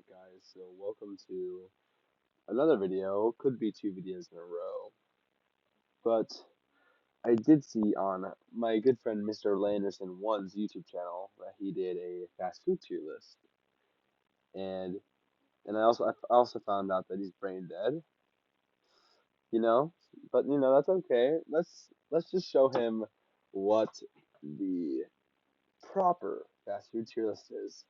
Alright guys, so welcome to another video. Could be two videos in a row. But I did see on my good friend mrlanderson1s YouTube channel that he did a fast food tier list. And I also found out that he's brain dead, you know? But that's okay. Let's just show him what the proper fast food tier list is.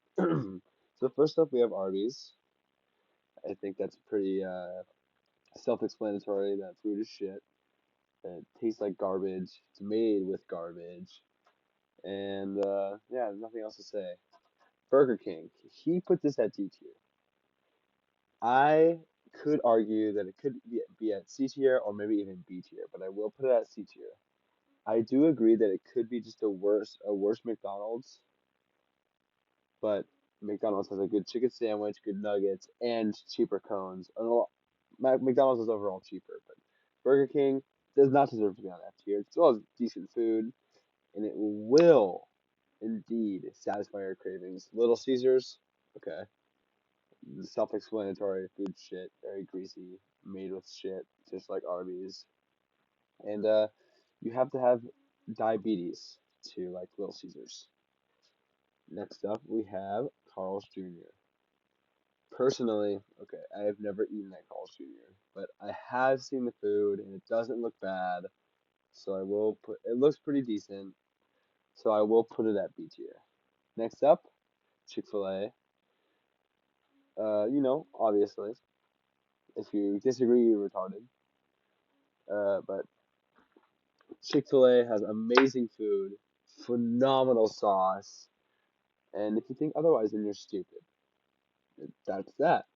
So first up we have Arby's. I think that's pretty self-explanatory that food is shit. It tastes like garbage. It's made with garbage. And yeah, there's nothing else to say. Burger King. He put this at D tier. I could argue that it could be at C tier or maybe even B tier, but I will put it at C tier. I do agree that it could be just a worse McDonald's, but McDonald's has a good chicken sandwich, good nuggets, and cheaper cones. McDonald's is overall cheaper, but Burger King does not deserve to be on F tier. It still has decent food, and it will indeed satisfy your cravings. Little Caesars, okay, self-explanatory food shit, very greasy, made with shit, just like Arby's, and you have to have diabetes to like Little Caesars. Next up, we have Carl's Jr. Personally, okay, I have never eaten at Carl's Jr., but I have seen the food and it doesn't look bad, so I will put it looks pretty decent, so I will put it at B tier. Next up, Chick-fil-A. Obviously, if you disagree, you're retarded. But Chick-fil-A has amazing food, phenomenal sauce, and if you think otherwise, then you're stupid. That's that.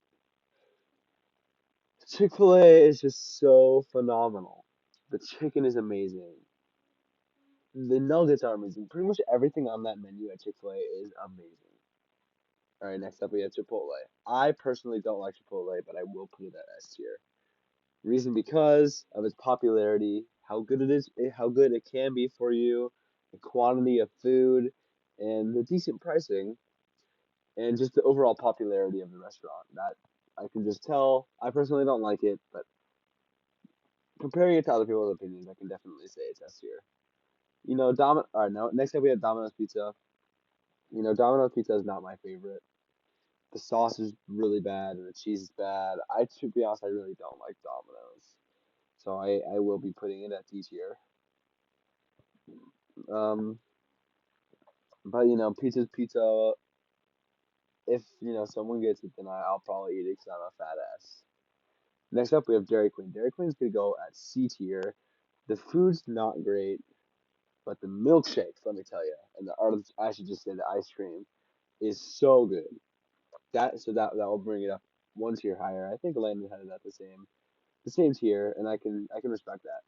Chick-fil-A is just so phenomenal. The chicken is amazing. The nuggets are amazing. Pretty much everything on that menu at Chick-fil-A is amazing. All right, next up we have Chipotle. I personally don't like Chipotle, but I will put it at S tier. Reason because of its popularity, how good it is, how good it can be for you, the quantity of food, and the decent pricing, and just the overall popularity of the restaurant. That I can just tell. I personally don't like it, but comparing it to other people's opinions, I can definitely say it's S tier. All right, now next up we have Domino's Pizza. Domino's Pizza is not my favorite. The sauce is really bad and the cheese is bad. To be honest, I really don't like Domino's, so I will be putting it at D tier. Um, but pizza's pizza. If someone gets it, then I'll probably eat it because I'm a fat ass. Next up, we have Dairy Queen. Dairy Queen's gonna go at C tier. The food's not great, but the milkshakes, let me tell you, and I should just say the ice cream is so good. That will bring it up one tier higher. I think Landon had it at the same tier, and I can respect that.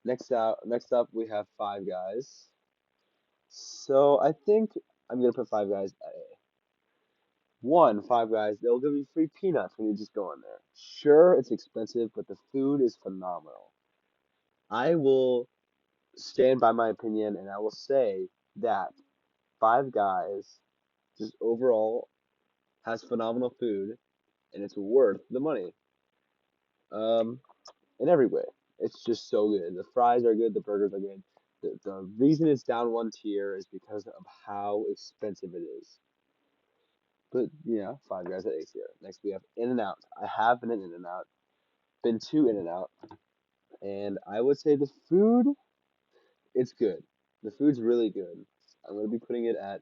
Next up we have Five Guys. So I think I'm gonna put Five Guys at A. One, Five Guys, they'll give you free peanuts when you just go in there. Sure, it's expensive, but the food is phenomenal. I will stand by my opinion, and I will say that Five Guys just overall has phenomenal food, and it's worth the money. Um, in every way. It's just so good. The fries are good. The burgers are good. The reason it's down one tier is because of how expensive it is. But Five Guys at A tier. Next we have In-N-Out. I have been in In-N-Out, been to In-N-Out, and I would say the food, it's good. The food's really good. I'm gonna be putting it at.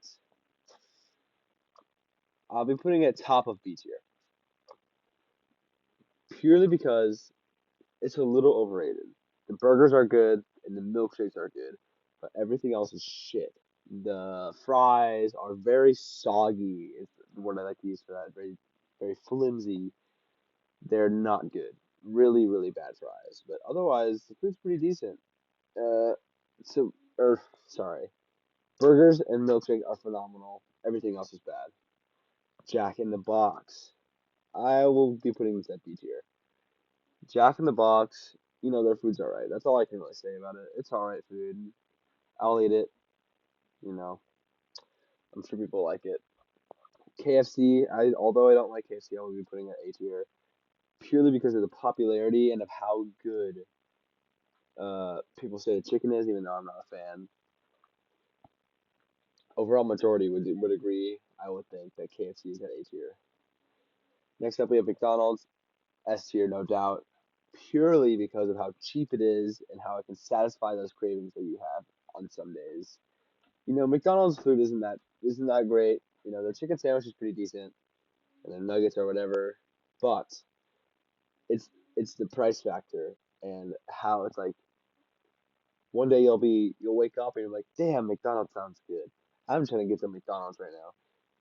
I'll be putting it at top of B tier purely because it's a little overrated. The burgers are good and the milkshakes are good, but everything else is shit. The fries are very soggy, is the word I like to use for that. Very, very flimsy. They're not good. Really, really bad fries. But otherwise, the food's pretty decent. Uh, sorry. Burgers and milkshake are phenomenal. Everything else is bad. Jack in the Box. I will be putting this at B tier. Jack in the Box, their food's alright. That's all I can really say about it. It's alright food. I'll eat it. You know, I'm sure people like it. KFC, although I don't like KFC, I will be putting it A tier purely because of the popularity and of how good people say the chicken is, even though I'm not a fan. Overall majority would agree. I would think that KFC is at A tier. Next up, we have McDonald's S tier, no doubt, purely because of how cheap it is and how it can satisfy those cravings that you have on some days. McDonald's food isn't that great. Their chicken sandwich is pretty decent, and their nuggets or whatever, but it's it's the price factor and how it's like one day you'll wake up and you're like, damn, McDonald's sounds good. I'm trying to get to McDonald's right now.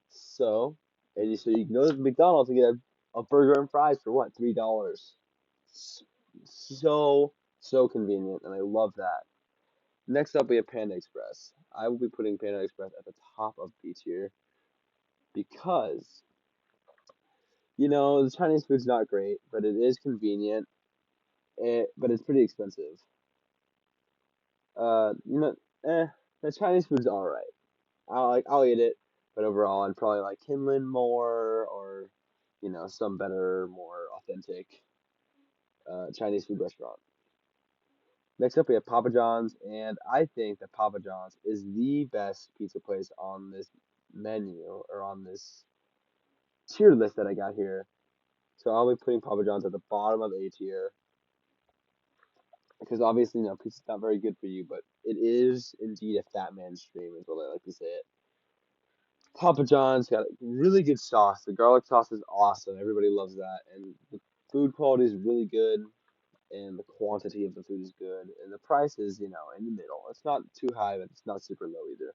So you can go to McDonald's and get a burger and fries for what, $3? So so convenient, and I love that. Next up, we have Panda Express. I will be putting Panda Express at the top of B tier because the Chinese food's not great, but it is convenient. But it's pretty expensive. Uh, you know, the Chinese food's all right. I'll eat it, but overall, I'd probably like Kinlan more, or some better, more authentic Chinese food restaurant. Next up, we have Papa John's, and I think that Papa John's is the best pizza place on this menu or on this tier list that I got here. So I'll be putting Papa John's at the bottom of A tier because obviously, pizza's not very good for you, but it is indeed a fat man's dream, is what I like to say it. Papa John's got really good sauce. The garlic sauce is awesome. Everybody loves that, and the food quality is really good, and the quantity of the food is good, and the price is, in the middle. It's not too high, but it's not super low either.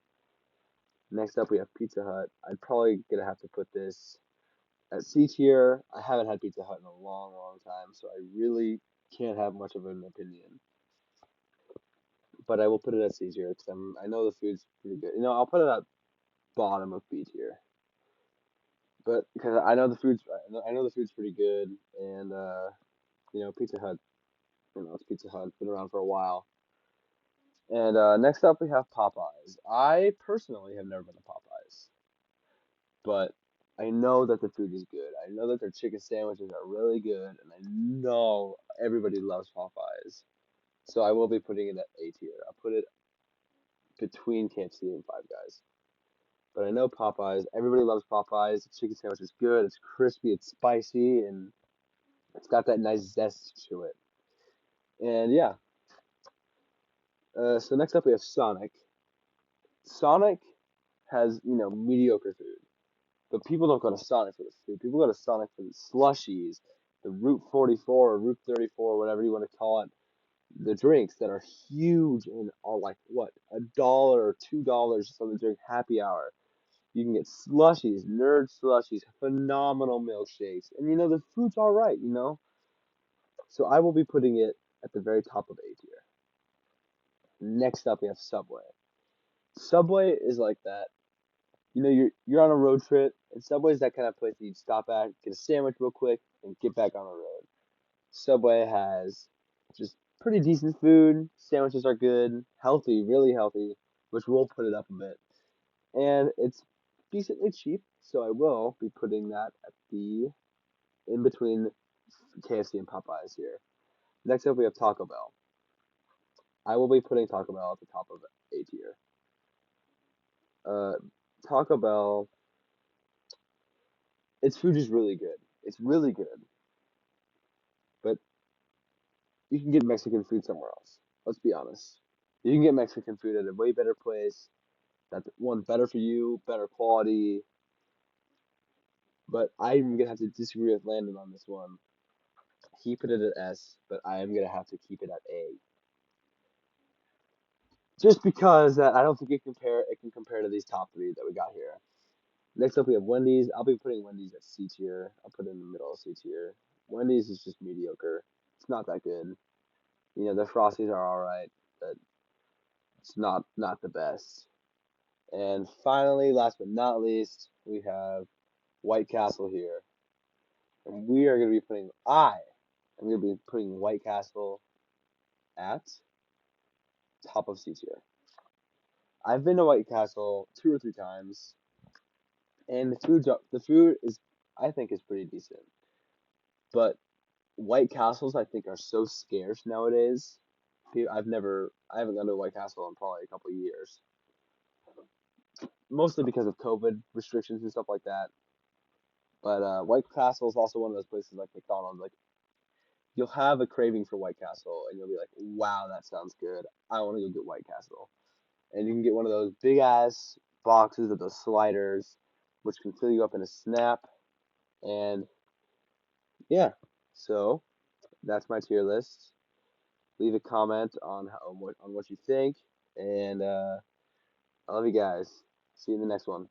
Next up, we have Pizza Hut. I'm probably gonna have to put this at C tier. I haven't had Pizza Hut in a long, long time, so I really can't have much of an opinion. But I will put it at C tier because I know the food's pretty good. I'll put it at bottom of B tier, but because I know the food's pretty good, and Pizza Hut, it's Pizza Hut, been around for a while. And next up, we have Popeyes. I personally have never been to Popeyes, but I know that the food is good. I know that their chicken sandwiches are really good, and I know everybody loves Popeyes. So I will be putting it at A tier. I'll put it between KFC and Five Guys. But I know Popeyes. Everybody loves Popeyes. The chicken sandwich is good. It's crispy. It's spicy, and it's got that nice zest to it. And yeah. So next up we have Sonic. Sonic has mediocre food, but people don't go to Sonic for the food. People go to Sonic for the slushies, the Route 44 or Route 34, whatever you want to call it. The drinks that are huge and are like what, $1 or $2 or something during happy hour. You can get slushies, nerd slushies, phenomenal milkshakes, and the food's all right. So I will be putting it at the very top of A tier. Next up, we have Subway. Subway is like that. You're on a road trip, and Subway's that kind of place that you'd stop at, get a sandwich real quick, and get back on the road. Subway has just pretty decent food. Sandwiches are good, healthy, really healthy, which will put it up a bit. And it's decently cheap, so I will be putting that at the in between KFC and Popeyes here. Next up, we have Taco Bell. I will be putting Taco Bell at the top of A tier. Uh, Taco Bell, its food is really good. It's really good, but you can get Mexican food somewhere else. Let's be honest. You can get Mexican food at a way better place. That's one better for you, better quality. But I'm gonna have to disagree with Landon on this one. He put it at S, but I am gonna have to keep it at A. Just because I don't think it can compare to these top three that we got here. Next up we have Wendy's. I'll be putting Wendy's at C tier. I'll put it in the middle of C tier. Wendy's is just mediocre. It's not that good. The Frosties are alright, but it's not the best. And finally, last but not least, we have White Castle here. And we are gonna be putting I am gonna be putting White Castle at top of C tier. I've been to White Castle 2 or 3 times. and the food is I think is pretty decent. But White Castles I think are so scarce nowadays. I haven't gone to a White Castle in probably a couple of years, mostly because of COVID restrictions and stuff like that. But White Castle is also one of those places like McDonald's. Like you'll have a craving for White Castle, and you'll be like, "Wow, that sounds good. I want to go get White Castle." And you can get one of those big ass boxes of those sliders, which can fill you up in a snap. And yeah, so that's my tier list. Leave a comment on on what you think, and I love you guys. See you in the next one.